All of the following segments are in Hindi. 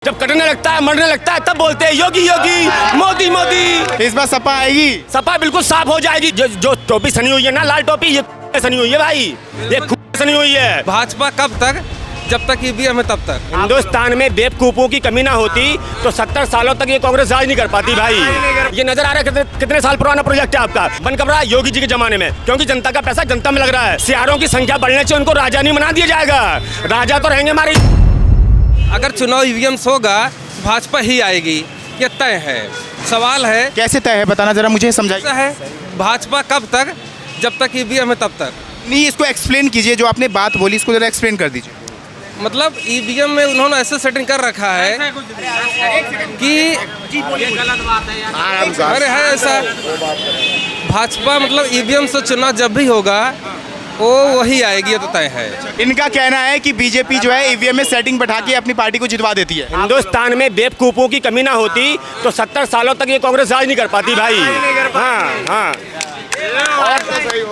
जब कटने लगता है, मरने लगता है, तब बोलते हैं योगी योगी, मोदी मोदी। इस बार सपा आएगी। सपा बिल्कुल साफ हो जाएगी। जो टोपी सनी हुई है ना, लाल टोपी, ये सनी हुई है भाई, ये सनी हुई है। भाजपा कब तक? जब तक ईवीएम है तब तक। हिंदुस्तान में बेवकूफों की कमी ना होती तो 70 सालों तक ये कांग्रेस राज नहीं कर पाती भाई। ये नजर आ रहा है कितने साल पुराना प्रोजेक्ट है आपका, बन कब रहा है योगी जी के जमाने में, क्योंकि जनता का पैसा जनता में लग रहा है। सियारों की संख्या बढ़ने से उनको राजा नहीं बना दिया जाएगा, राजा तो रहेंगे हमारे। अगर चुनाव ईवीएम होगा भाजपा ही आएगी, ये तय है। सवाल है कैसे तय है, बताना जरा मुझे समझाइए। ऐसा है भाजपा कब तक? जब तक ईवीएम है तब तक। नहीं, इसको एक्सप्लेन कीजिए, जो आपने बात बोली इसको जरा एक्सप्लेन कर दीजिए। मतलब ईवीएम में उन्होंने ऐसे सेटिंग कर रखा है कि अरे है ऐसा, भाजपा मतलब ईवीएम से चुनाव जब भी होगा वो वही आएगी, ये तो तय है। इनका कहना है कि बीजेपी जो है ईवीएम में सेटिंग बैठा के अपनी पार्टी को जितवा देती है। हिंदुस्तान में बेवकूफों की कमी ना होती तो 70 सालों तक ये कांग्रेस राज नहीं कर पाती भाई। हाँ।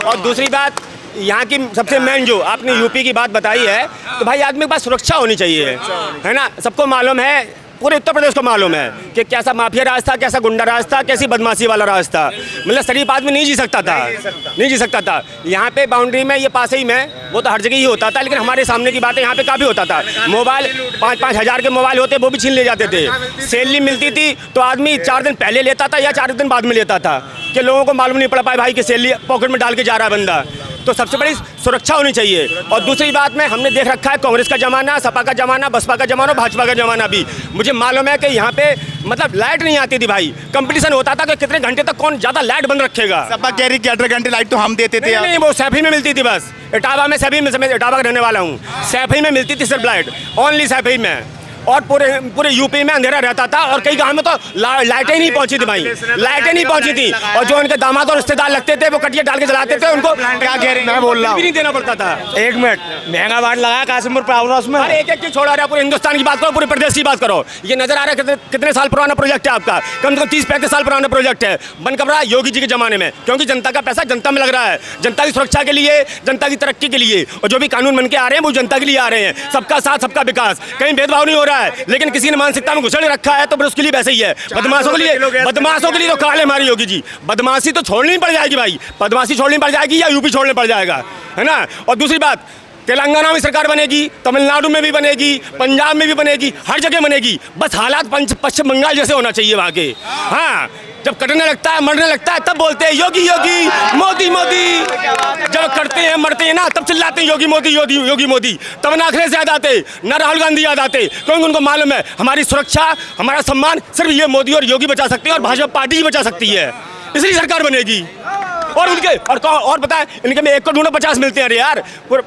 और दूसरी बात, यहाँ की सबसे मेन जो आपने यूपी की बात बताई है, तो भाई आदमी के पास सुरक्षा होनी चाहिए, है ना। सबको मालूम है, पूरे उत्तर प्रदेश को मालूम है कि कैसा माफिया राज था, कैसा गुंडा राज था, कैसी बदमाशी वाला राज था। मतलब शरीफ आदमी नहीं जी सकता था। यहाँ पे बाउंड्री में, ये पास ही में, वो तो हर जगह ही होता था, लेकिन हमारे सामने की बात है, यहाँ पे काफ़ी होता था। मोबाइल 5-5 हज़ार के मोबाइल होते, वो भी छीन ले जाते थे। सैलरी मिलती थी तो आदमी 4 दिन पहले लेता था या 4 दिन बाद में लेता था, कि लोगों को मालूम नहीं पड़ पाए भाई कि सैलरी पॉकेट में डाल के जा रहा है बंदा। तो सबसे बड़ी सुरक्षा होनी चाहिए। और दूसरी बात में हमने देख रखा है कांग्रेस का जमाना, सपा का जमाना, बसपा का जमाना, भाजपा का जमाना भी। मुझे मालूम है कि यहाँ पे मतलब लाइट नहीं आती थी भाई, कंपटीशन होता था कि कितने घंटे तक कौन ज्यादा लाइट बंद रखेगा। सपा कह रही कि 18 घंटे लाइट तो हम देते थे। नहीं, वो सैफी में मिलती थी बस। इटावा में, सैफी में, मैं इटावा का रहने वाला हूँ, सैफी में मिलती थी सिर्फ लाइट, ओनली सैफी में। और पूरे यूपी में अंधेरा रहता था, और कई गांव में तो लाइटें नहीं पहुंची थी भाई, लाइटें नहीं पहुंची थी। और जो उनके दामाद और रिश्तेदार लगते थे वो कटिया डाल के जलाते थे, उनको क्या कह रहे हैं, मैं बोल रहा हूँ, नहीं देना पड़ता था। 1 मिनट, महंगा बांट लगाया कासिमपुर पावर हाउस में। अरे एक चीज छोड़ा रहा है, पूरे हिंदुस्तान की बात करो, पूरे प्रदेश की बात करो। ये नजर आ रहा है कितने साल पुराना प्रोजेक्ट है आपका, कम से कम 30-35 साल पुराना प्रोजेक्ट है। बन कब रहा है योगी जी के जमाने में, क्योंकि जनता का पैसा जनता में लग रहा है, जनता की सुरक्षा के लिए, जनता की तरक्की के लिए। और जो भी कानून बन के आ रहे हैं वो जनता के लिए आ रहे हैं। सबका साथ, सबका विकास, कहीं भेदभाव नहीं हो रहा है। लेकिन किसी ने मानसिकता में घुसड़ रखा है तो फिर उसके लिए वैसे ही है। बदमाशों के लिए तो काले हमारी योगी जी। बदमाशी तो छोड़नी पड़ जाएगी भाई, बदमाशी छोड़नी पड़ जाएगी या यूपी छोड़ने पड़ जाएगा, है ना। और दूसरी बात, तेलंगाना में सरकार बनेगी, तमिलनाडु में भी बनेगी, पंजाब में भी बनेगी, हर जगह बनेगी। बस हालात पश्चिम बंगाल जैसे होना चाहिए वहाँ के। हाँ, जब कटने लगता है, मरने लगता है, तब बोलते हैं योगी योगी, मोदी मोदी। जब करते हैं, मरते हैं ना, तब चिल्लाते हैं योगी मोदी, योगी मोदी। तब ना अखिलेश याद आते, ना राहुल गांधी याद आते, क्योंकि उनको मालूम है हमारी सुरक्षा, हमारा सम्मान सिर्फ ये मोदी और योगी बचा सकते हैं, और भाजपा पार्टी ही बचा सकती है। इसलिए सरकार बनेगी। और उनके और बताए, इनके में 1 को ढूंढो 50 मिलते हैं। अरे यार,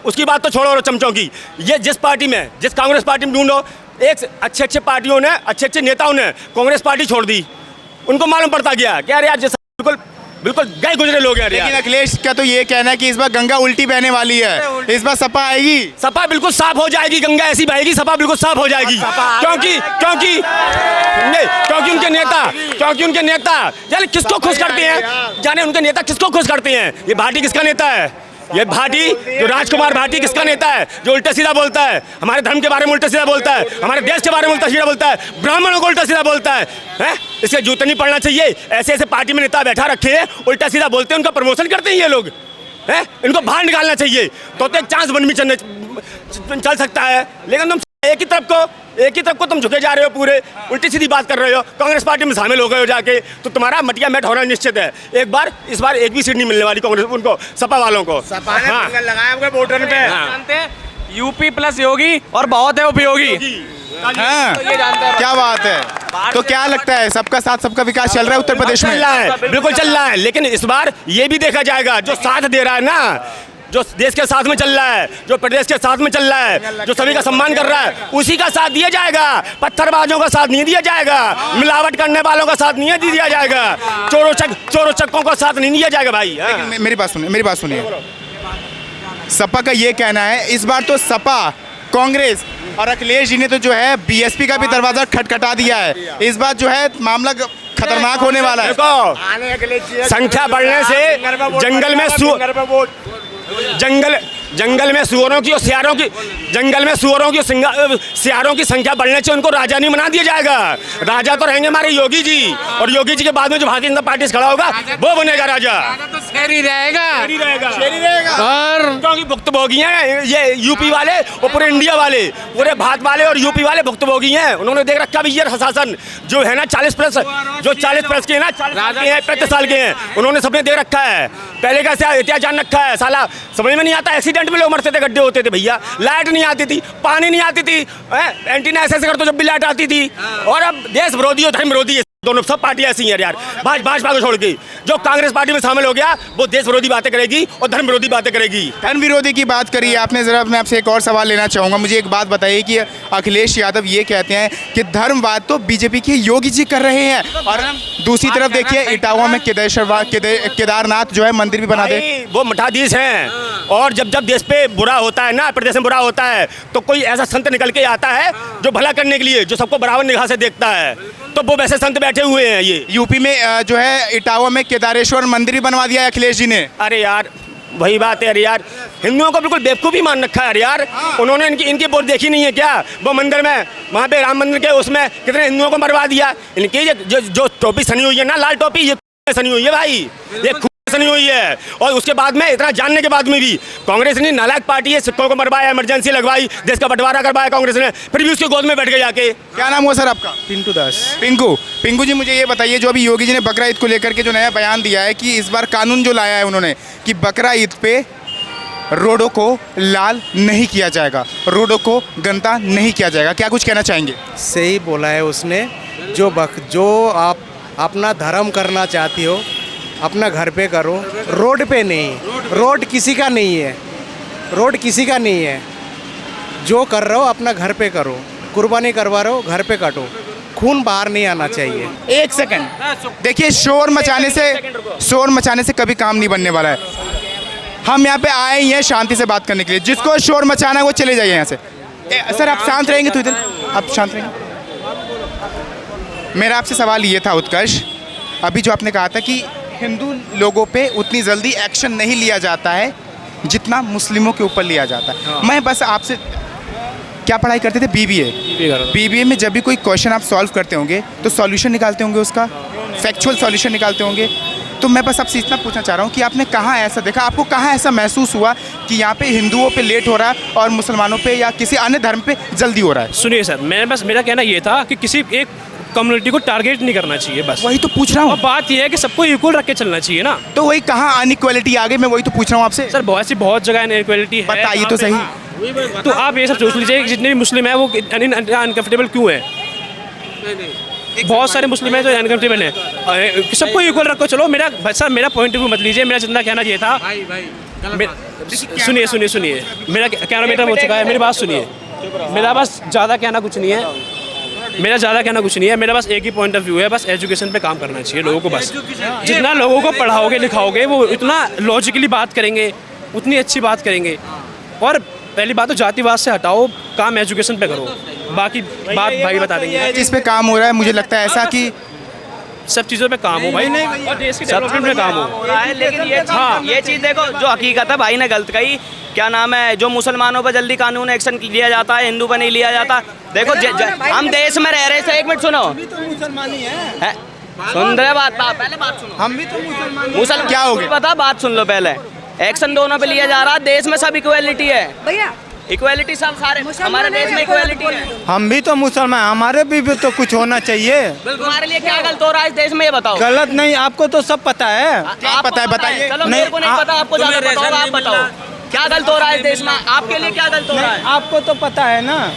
उसकी बात तो छोड़ो और चमचों की। ये जिस कांग्रेस पार्टी में ढूंढो, एक अच्छे पार्टियों ने, अच्छे नेताओं ने कांग्रेस पार्टी छोड़ दी। उनको मालूम पड़ता गया कि यार बिल्कुल गए गुजरे लोग हैं। लेकिन अखिलेश का तो ये कहना है कि इस बार गंगा उल्टी बहने वाली है, इस बार सपा आएगी। सपा बिल्कुल साफ हो जाएगी, गंगा ऐसी बहेगी, सपा बिल्कुल साफ हो जाएगी। क्योंकि उनके नेता जाने किसको खुश करते हैं, जाने उनके नेता किसको खुश करते हैं। ये भाटी किसका नेता है? ये भाटी, जो राजकुमार भाटी किसका नेता है? जो उल्टा सीधा बोलता है, हमारे धर्म के बारे में उल्टा सीधा बोलता है, हमारे देश के बारे में उल्टा सीधा बोलता है, ब्राह्मणों को उल्टा सीधा बोलता है। इसके जूते नहीं पड़ना चाहिए। ऐसे पार्टी में नेता बैठा रखे हैं, उल्टा सीधा बोलते हैं, उनका प्रमोशन करते हैं ये लोग, हैं? इनको बाहर निकालना चाहिए तो एक चांस बन भी चल सकता है। लेकिन तुम एक ही तरफ को तुम झुके जा रहे हो, पूरे उल्टी सीधी बात कर रहे हो, कांग्रेस पार्टी में शामिल हो गए हो जाके, तो तुम्हारा मटिया मैट होना निश्चित है। इस बार एक भी सीट नहीं मिलने वाली कांग्रेस उनको, सपा वालों को। लगाया वोटर पे यूपी प्लस योगी और बहुत है उपयोगी। हाँ, क्या बात है। तो क्या लगता है, सबका साथ सबका विकास चल रहा है उत्तर प्रदेश में? चल रहा है, बिल्कुल चल रहा है। लेकिन इस बार ये भी देखा जाएगा, जो साथ दे रहा है ना, जो देश के साथ में चल रहा है, जो प्रदेश के साथ में चल रहा है, जो सभी का सम्मान कर रहा है, उसी का साथ दिया जाएगा। पत्थरबाजों का साथ नहीं दिया जाएगा, मिलावट करने वालों का साथ नहीं दिया जाएगा, चोरों चक्कों का साथ नहीं दिया जाएगा भाई। मेरी बात सुनिए। सपा का ये कहना है इस बार तो सपा, कांग्रेस और अखिलेश जी ने तो जो है बीएसपी का भी दरवाजा खटखटा दिया है। इस बार जो है मामला खतरनाक होने वाला है। देखो, संख्या बढ़ने से जंगल में जंगल में सुअरों की और सियारों की, जंगल में सुअरों की सियारों की संख्या बढ़ने से उनको राजा नहीं बना दिया जाएगा। राजा तो रहेंगे हमारे योगी जी, और योगी जी के बाद में जो भारतीय जनता पार्टी से खड़ा होगा वो बनेगा राजा। तो शहरी रहेगा। और क्योंकि भुक्तभोगी हैं ये यूपी वाले और पूरे इंडिया वाले, पूरे भारत वाले और यूपी वाले भुक्तभोगी हैं। उन्होंने देख रखा भी ये शासन जो है ना 40 प्लस, जो 40 प्लस के हैं ना, 40 के हैं, 35 साल के हैं, उन्होंने सबने देख रखा है। पहले का इतिहास जान रखा है। साला समझ में नहीं आता, एक्सीडेंट में लोग मरते थे, गड्ढे होते थे भैया, लाइट नहीं आती थी, पानी नहीं आती थी, एंटीना ऐसे कर तो जब भी लाइट आती थी। और अब देश विरोधी और धर्म विरोधी है, दोनों सब पार्टियां ऐसी हैं यार। भाजपा को छोड़ के जो कांग्रेस पार्टी में शामिल हो गया वो देश विरोधी बातें करेगी और धर्म विरोधी बातें करेगी। धर्म विरोधी की बात करी आपने, जरा मैं आपसे एक और सवाल लेना चाहूँगा। मुझे एक बात बताइए कि अखिलेश यादव ये कहते हैं कि धर्मवाद तो बीजेपी के योगी जी कर रहे हैं, और दूसरी तरफ देखिए इटावा में केदारनाथ जो है मंदिर भी बना दे। वो मठाधीश हैं, और जब जब देश पे बुरा होता है ना, प्रदेश में बुरा होता है, तो कोई ऐसा संत निकल के आता है जो भला करने के लिए, जो सबको बराबर निगाह से देखता है, तो वो वैसे संत बैठे हुए हैं। ये यूपी में जो है इटावा में केदारेश्वर मंदिर भी बनवा दिया है अखिलेश जी ने। अरे यार वही बात है अरे यार, हिंदुओं को बिल्कुल बेवकूफ़ी मान रखा है यार। उन्होंने इनकी वोट देखी नहीं है क्या? वो मंदिर में, वहाँ पे राम मंदिर के उसमें कितने हिंदुओं को मरवा दिया। इनकी जो टोपी सनी हुई है ना, लाल टोपी, ये सनी हुई है भाई, ये नहीं हुई है। और उसके बाद में इतना जानने के बाद में भी कांग्रेस ने नालायक पार्टी है, सिक्कों को मरवाया, इमरजेंसी लगवाई, देश का बंटवारा करवाया कांग्रेस ने, फिर भी उसके गोद में बैठ गए जाके। क्या नाम हुआ सर आपका? पिंटू दास। पिंकू जी, मुझे ये बताइए, जो अभी योगी जी ने बकरा ईद को लेकर के जो नया बयान दिया है कि इस बार कानून जो लाया है उन्होंने कि बकरा ईद पे रोडों को लाल नहीं किया जाएगा, रोडों को गंदा नहीं किया जाएगा, क्या कुछ कहना चाहेंगे? सही बोला है उसने। जो आप अपना धर्म करना चाहती हो अपना घर पे करो, रोड पे नहीं। रोड किसी का नहीं है, रोड किसी का नहीं है। जो कर रहे हो अपना घर पे करो, कुर्बानी करवा रहे हो घर पे काटो, खून बाहर नहीं आना चाहिए। एक सेकंड देखिए, शोर मचाने से कभी काम नहीं बनने वाला है। हम यहाँ पे आए ही हैं शांति से बात करने के लिए, जिसको शोर मचाना है वो चले जाइए यहाँ से। सर आप शांत रहेंगे तो इधर आप शांत रहेंगे। मेरा आपसे सवाल ये था उत्कर्ष, अभी जो आपने कहा था कि हिंदू लोगों पे उतनी जल्दी एक्शन नहीं लिया जाता है जितना मुस्लिमों के ऊपर लिया जाता है। मैं बस आपसे, क्या पढ़ाई करते थे? बीबीए में जब भी कोई क्वेश्चन आप सॉल्व करते होंगे तो सॉल्यूशन निकालते होंगे, उसका फैक्चुअल सॉल्यूशन निकालते होंगे। तो मैं बस आपसे इतना पूछना चाह रहा हूँ कि आपने कहाँ ऐसा देखा, आपको कहाँ ऐसा महसूस हुआ कि यहाँ पे हिंदुओं पे लेट हो रहा है और मुसलमानों पे या किसी अन्य धर्म पे जल्दी हो रहा है? सुनिए सर, मेरा कहना ये था कि किसी एक कम्युनिटी को टारगेट नहीं करना चाहिए, बस वही तो पूछ रहा हूँ। बात यह है कि सबको इक्वल रख के चलना चाहिए ना। तो वही कहाँ अनइक्वालिटी आ गई, मैं वही तो पूछ रहा हूँ आपसे। सर बहुत जगह अनइक्वालिटी है, बताइए तो सही। तो आप ये सब सोच लीजिए कि जितने भी मुस्लिम हैं वो अनकंफर्टेबल क्यों हैं। बहुत सारे मुस्लिम हैं जो अनकंफर्टेबल हैं, सबको इक्वल रखो। चलो मेरा पॉइंट ऑफ व्यू मत लीजिए, मेरा जितना कहना ये था। सुनिए, मेरा कहना मीटर हो चुका है, मेरी बात सुनिए। मेरा बस ज़्यादा कहना कुछ नहीं है, मेरा बस एक ही पॉइंट ऑफ व्यू है, बस एजुकेशन पे काम करना चाहिए लोगों को। बस जितना लोगों को पढ़ाओगे लिखाओगे वो इतना लॉजिकली बात करेंगे, उतनी अच्छी बात करेंगे। और पहली बात तो जातिवाद से हटाओ, काम एजुकेशन पे करो, बाकी बात भाई बता देंगे। जिस पे काम हो रहा है मुझे लगता है ऐसा कि सब चीज़ों पे काम हो भाई, और देश की डेवलपमेंट में काम हो रहा है। लेकिन ये चीज़ देखो, जो हकीकत है भाई ने गलत कही। क्या नाम है, जो मुसलमानों पर जल्दी कानून एक्शन लिया जाता है, हिंदू पर नहीं लिया जाता। देखो हम देश में रह रहे थे, एक मिनट सुनो, सुन रहे बात, पहले बात सुनो। हम भी तो मुसलमान क्या हो गया, पता, बात सुन लो पहले। एक्शन दोनों पे लिया जा रहा है, देश में सब इक्वालिटी है भैया, इक्वालिटी सब सारे हमारे देश में इक्वालिटी है। हम भी तो मुसलमान, हमारे भी तो कुछ होना चाहिए। तुम्हारे लिए क्या गलत हो रहा है इस देश में, ये बताओ। गलत नहीं, आपको तो सब पता है। क्या पता है बताइए। चलो मेरे को नहीं पता, आपको ज़्यादा पता होगा, आप बताओ क्या गलत हो रहा है इस देश में, आपके लिए क्या गलत हो रहा है? आपको तो पता है ना।